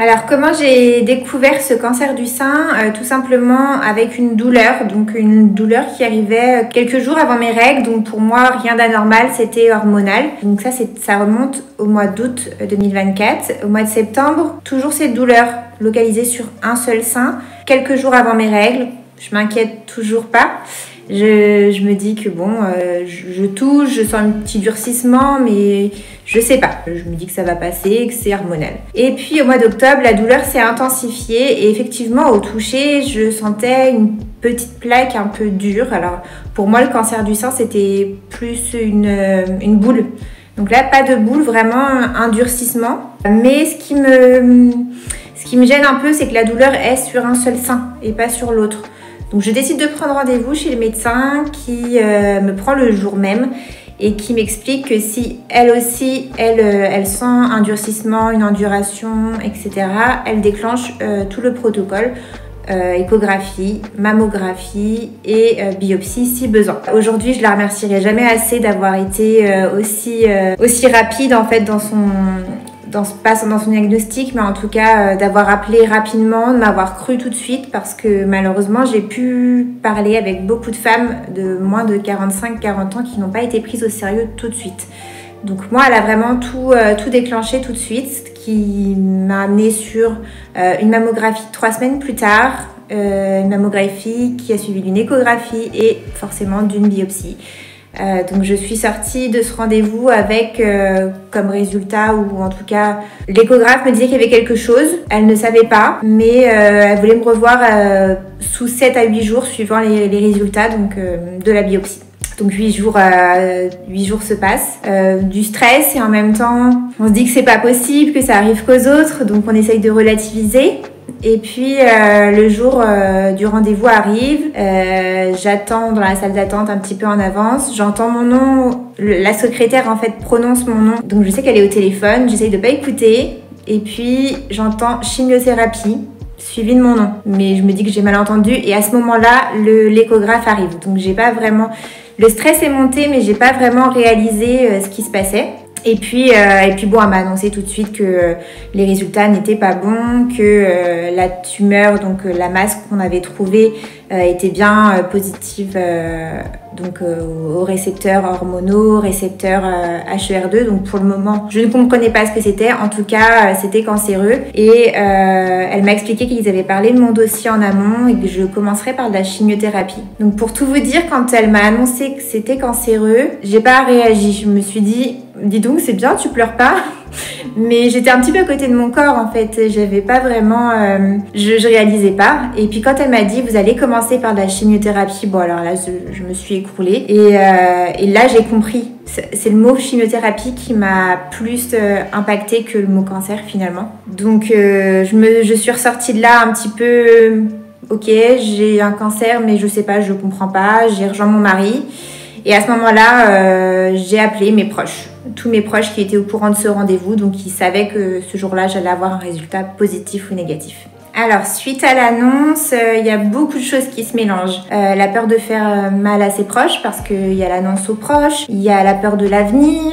Alors, comment j'ai découvert ce cancer du sein? Tout simplement avec une douleur, donc une douleur qui arrivait quelques jours avant mes règles. Donc pour moi, rien d'anormal, c'était hormonal. Donc ça remonte au mois d'août 2024. Au mois de septembre, toujours cette douleur localisée sur un seul sein. Quelques jours avant mes règles, je m'inquiète toujours pas. Je me dis que bon, je touche, je sens un petit durcissement, mais je sais pas. Je me dis que ça va passer, que c'est hormonal. Et puis au mois d'octobre, la douleur s'est intensifiée et effectivement au toucher, je sentais une petite plaque un peu dure. Alors pour moi, le cancer du sein, c'était plus une boule. Donc là, pas de boule, vraiment un durcissement. Mais ce qui me gêne un peu, c'est que la douleur est sur un seul sein et pas sur l'autre. Donc je décide de prendre rendez-vous chez le médecin qui me prend le jour même et qui m'explique que si elle aussi, elle sent un durcissement, une enduration, etc., elle déclenche tout le protocole, échographie, mammographie et biopsie si besoin. Aujourd'hui, je la remercierai jamais assez d'avoir été aussi rapide en fait pas dans son diagnostic, mais en tout cas d'avoir appelé rapidement, de m'avoir cru tout de suite, parce que malheureusement j'ai pu parler avec beaucoup de femmes de moins de 45-40 ans qui n'ont pas été prises au sérieux tout de suite. Donc moi, elle a vraiment tout déclenché tout de suite, ce qui m'a amenée sur une mammographie 3 semaines plus tard, une mammographie qui a suivi d'une échographie et forcément d'une biopsie. Donc je suis sortie de ce rendez-vous avec comme résultat, ou en tout cas l'échographe me disait qu'il y avait quelque chose. Elle ne savait pas, mais elle voulait me revoir sous 7 à 8 jours suivant les résultats donc, de la biopsie. Donc 8 jours se passent, du stress, et en même temps on se dit que c'est pas possible, que ça arrive qu'aux autres, donc on essaye de relativiser. Et puis le jour du rendez-vous arrive, j'attends dans la salle d'attente un petit peu en avance, j'entends mon nom, la secrétaire en fait prononce mon nom, donc je sais qu'elle est au téléphone, j'essaye de pas écouter, et puis j'entends chimiothérapie suivi de mon nom, mais je me dis que j'ai mal entendu, et à ce moment-là l'échographe arrive, donc j'ai pas vraiment, le stress est monté, mais j'ai pas vraiment réalisé ce qui se passait. Et puis bon, elle m'a annoncé tout de suite que les résultats n'étaient pas bons, que la tumeur, donc la masse qu'on avait trouvée, était bien positive donc aux récepteurs hormonaux, récepteurs HER2. Donc pour le moment, je ne comprenais pas ce que c'était. En tout cas, c'était cancéreux. Et elle m'a expliqué qu'ils avaient parlé de mon dossier en amont et que je commencerais par de la chimiothérapie. Donc pour tout vous dire, quand elle m'a annoncé que c'était cancéreux, j'ai pas réagi. Je me suis dit, dis donc, c'est bien, tu pleures pas. Mais j'étais un petit peu à côté de mon corps en fait, j'avais pas vraiment, je réalisais pas. Et puis quand elle m'a dit vous allez commencer par de la chimiothérapie, bon alors là je me suis écroulée et là j'ai compris. C'est le mot chimiothérapie qui m'a plus impacté que le mot cancer finalement. Donc je suis ressortie de là un petit peu, ok j'ai un cancer mais je sais pas, je comprends pas, j'ai rejoint mon mari. Et à ce moment-là, j'ai appelé mes proches, tous mes proches qui étaient au courant de ce rendez-vous, donc ils savaient que ce jour-là, j'allais avoir un résultat positif ou négatif. Alors, suite à l'annonce, il y a beaucoup de choses qui se mélangent. La peur de faire mal à ses proches, parce qu'il y a l'annonce aux proches, il y a la peur de l'avenir,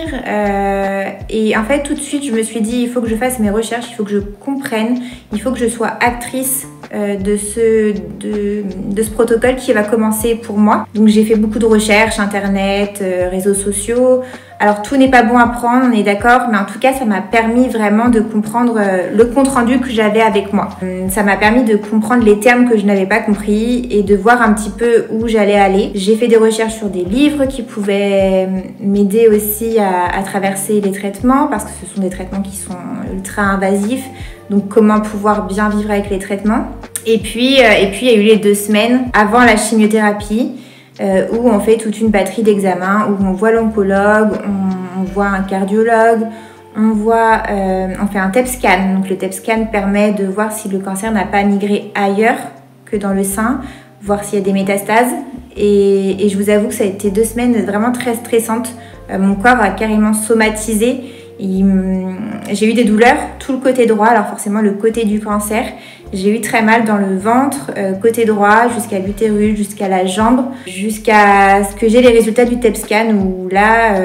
et en fait, tout de suite, je me suis dit, il faut que je fasse mes recherches, il faut que je comprenne, il faut que je sois actrice de ce protocole qui va commencer pour moi. Donc j'ai fait beaucoup de recherches, internet, réseaux sociaux. Alors tout n'est pas bon à prendre, on est d'accord, mais en tout cas ça m'a permis vraiment de comprendre le compte-rendu que j'avais avec moi. Ça m'a permis de comprendre les termes que je n'avais pas compris et de voir un petit peu où j'allais aller. J'ai fait des recherches sur des livres qui pouvaient m'aider aussi à traverser les traitements, parce que ce sont des traitements qui sont ultra invasifs. Donc comment pouvoir bien vivre avec les traitements. Et puis il y a eu les 2 semaines avant la chimiothérapie où on fait toute une batterie d'examens, où on voit l'oncologue, on voit un cardiologue, on fait un TEP scan. Donc le TEP scan permet de voir si le cancer n'a pas migré ailleurs que dans le sein, voir s'il y a des métastases. Et je vous avoue que ça a été 2 semaines vraiment très stressantes. Mon corps a carrément somatisé. J'ai eu des douleurs tout le côté droit, alors forcément le côté du cancer. J'ai eu très mal dans le ventre, côté droit, jusqu'à l'utérus, jusqu'à la jambe, jusqu'à ce que j'ai les résultats du TEP scan où là,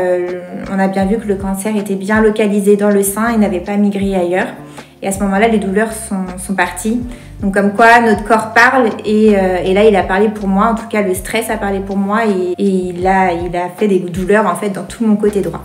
on a bien vu que le cancer était bien localisé dans le sein et n'avait pas migré ailleurs. Et à ce moment-là, les douleurs sont parties. Donc comme quoi notre corps parle et là il a parlé pour moi, en tout cas le stress a parlé pour moi et il a fait des douleurs en fait dans tout mon côté droit.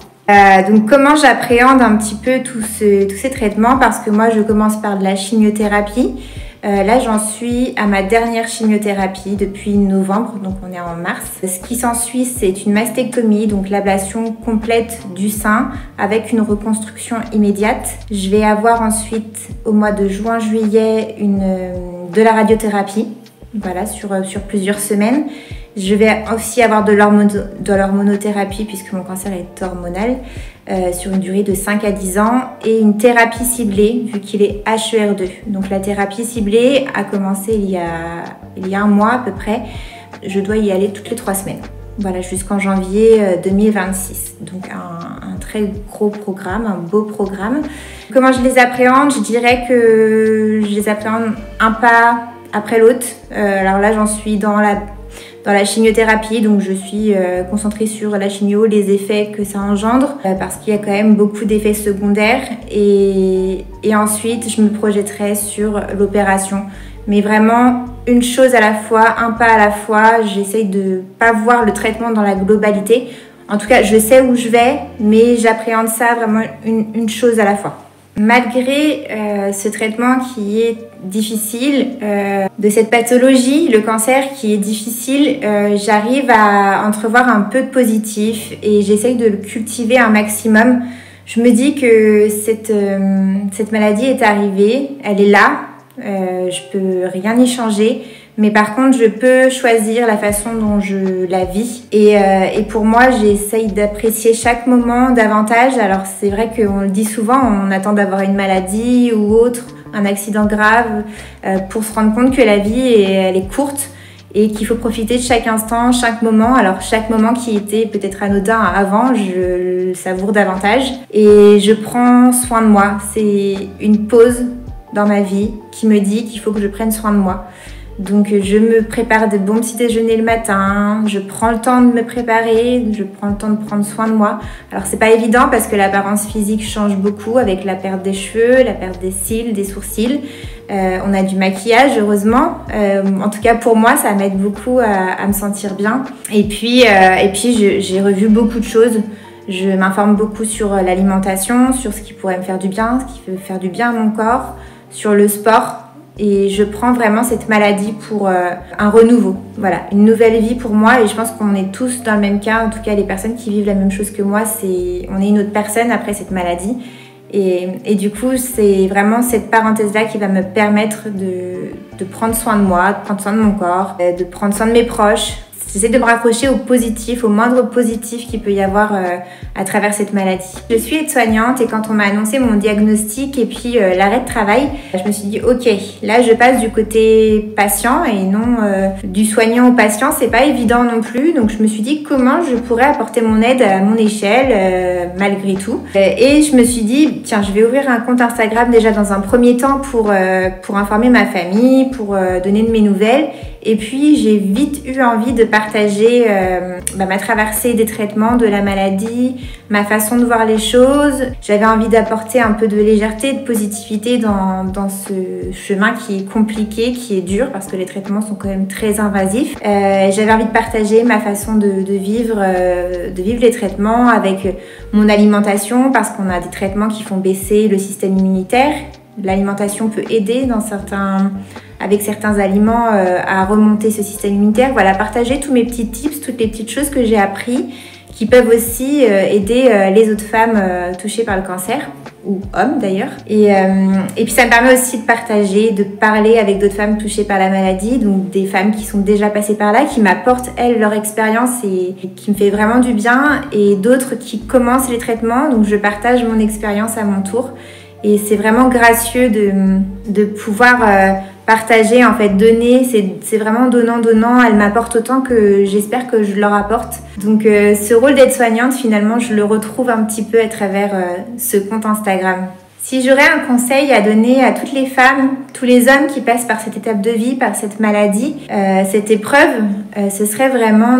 Donc comment j'appréhende un petit peu tous ces traitements, parce que moi je commence par de la chimiothérapie. Là j'en suis à ma dernière chimiothérapie depuis novembre, donc on est en mars. Ce qui s'ensuit, c'est une mastectomie, donc l'ablation complète du sein avec une reconstruction immédiate. Je vais avoir ensuite au mois de juin-juillet de la radiothérapie, voilà, sur plusieurs semaines. Je vais aussi avoir de l'hormonothérapie puisque mon cancer est hormonal sur une durée de 5 à 10 ans et une thérapie ciblée vu qu'il est HER2. Donc la thérapie ciblée a commencé il y a un mois à peu près. Je dois y aller toutes les 3 semaines. Voilà, jusqu'en janvier 2026. Donc un très gros programme, un beau programme. Comment je les appréhende? Je dirais que je les appréhende un pas après l'autre. Alors là, j'en suis dans la chimiothérapie, donc je suis concentrée sur la chimio, les effets que ça engendre, parce qu'il y a quand même beaucoup d'effets secondaires. Et ensuite, je me projetterai sur l'opération. Mais vraiment, une chose à la fois, un pas à la fois. J'essaye de pas voir le traitement dans la globalité. En tout cas, je sais où je vais, mais j'appréhende ça vraiment une chose à la fois. Malgré ce traitement qui est difficile, de cette pathologie, le cancer qui est difficile, j'arrive à entrevoir un peu de positif et j'essaye de le cultiver un maximum. Je me dis que cette maladie est arrivée, elle est là, je peux rien y changer. Mais par contre, je peux choisir la façon dont je la vis. Et pour moi, j'essaye d'apprécier chaque moment davantage. Alors, c'est vrai qu'on le dit souvent, on attend d'avoir une maladie ou autre, un accident grave, pour se rendre compte que la vie, elle est courte et qu'il faut profiter de chaque instant, chaque moment. Alors, chaque moment qui était peut-être anodin avant, je le savoure davantage. Et je prends soin de moi. C'est une pause dans ma vie qui me dit qu'il faut que je prenne soin de moi. Donc je me prépare de bons petits déjeuners le matin, je prends le temps de me préparer, je prends le temps de prendre soin de moi. Alors c'est pas évident parce que l'apparence physique change beaucoup avec la perte des cheveux, la perte des cils, des sourcils. On a du maquillage heureusement, en tout cas pour moi ça m'aide beaucoup à me sentir bien. Et puis j'ai revu beaucoup de choses. Je m'informe beaucoup sur l'alimentation, sur ce qui pourrait me faire du bien, ce qui peut faire du bien à mon corps, sur le sport. Et je prends vraiment cette maladie pour un renouveau, voilà, une nouvelle vie pour moi. Et je pense qu'on est tous dans le même cas, en tout cas les personnes qui vivent la même chose que moi, on est une autre personne après cette maladie. Et du coup, c'est vraiment cette parenthèse-là qui va me permettre de prendre soin de moi, de prendre soin de mon corps, de prendre soin de mes proches. J'essaie de me raccrocher au positif, au moindre positif qu'il peut y avoir à travers cette maladie. Je suis aide-soignante et quand on m'a annoncé mon diagnostic et puis l'arrêt de travail, je me suis dit ok, là je passe du côté patient et non du soignant au patient, c'est pas évident non plus. Donc je me suis dit comment je pourrais apporter mon aide à mon échelle malgré tout. Et je me suis dit tiens, je vais ouvrir un compte Instagram déjà dans un premier temps pour informer ma famille, pour donner de mes nouvelles. Et puis j'ai vite eu envie de partager ma traversée des traitements, de la maladie, ma façon de voir les choses. J'avais envie d'apporter un peu de légèreté, de positivité dans ce chemin qui est compliqué, qui est dur parce que les traitements sont quand même très invasifs. J'avais envie de partager ma façon de vivre les traitements avec mon alimentation parce qu'on a des traitements qui font baisser le système immunitaire. L'alimentation peut aider avec certains aliments à remonter ce système immunitaire. Voilà, partager tous mes petits tips, toutes les petites choses que j'ai appris qui peuvent aussi aider les autres femmes touchées par le cancer, ou hommes d'ailleurs. Et puis ça me permet aussi de partager, de parler avec d'autres femmes touchées par la maladie, donc des femmes qui sont déjà passées par là, qui m'apportent elles leur expérience et qui me fait vraiment du bien, et d'autres qui commencent les traitements, donc je partage mon expérience à mon tour. Et c'est vraiment gracieux de pouvoir partager, en fait, donner. C'est vraiment donnant. Elles m'apportent autant que j'espère que je leur apporte. Donc ce rôle d'aide-soignante, finalement, je le retrouve un petit peu à travers ce compte Instagram. Si j'aurais un conseil à donner à toutes les femmes, tous les hommes qui passent par cette étape de vie, par cette maladie, cette épreuve, ce serait vraiment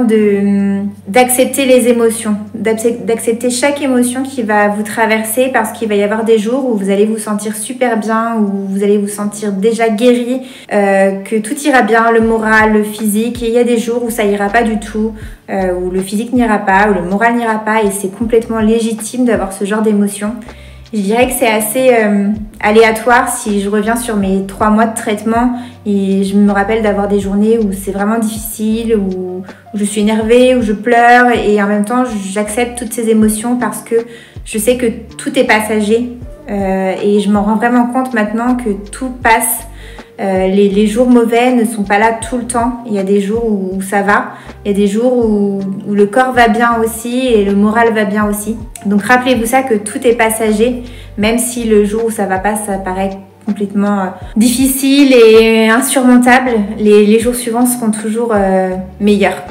d'accepter les émotions, d'accepter chaque émotion qui va vous traverser, parce qu'il va y avoir des jours où vous allez vous sentir super bien, où vous allez vous sentir déjà guéri, que tout ira bien, le moral, le physique, et il y a des jours où ça ira pas du tout, où le physique n'ira pas, où le moral n'ira pas, et c'est complètement légitime d'avoir ce genre d'émotions. Je dirais que c'est assez aléatoire. Si je reviens sur mes 3 mois de traitement, et je me rappelle d'avoir des journées où c'est vraiment difficile, où je suis énervée, où je pleure, et en même temps j'accepte toutes ces émotions parce que je sais que tout est passager, et je m'en rends vraiment compte maintenant que tout passe. Les jours mauvais ne sont pas là tout le temps. Il y a des jours où ça va, il y a des jours où le corps va bien aussi et le moral va bien aussi. Donc rappelez-vous ça, que tout est passager, même si le jour où ça va pas, ça paraît complètement difficile et insurmontable, les jours suivants seront toujours meilleurs.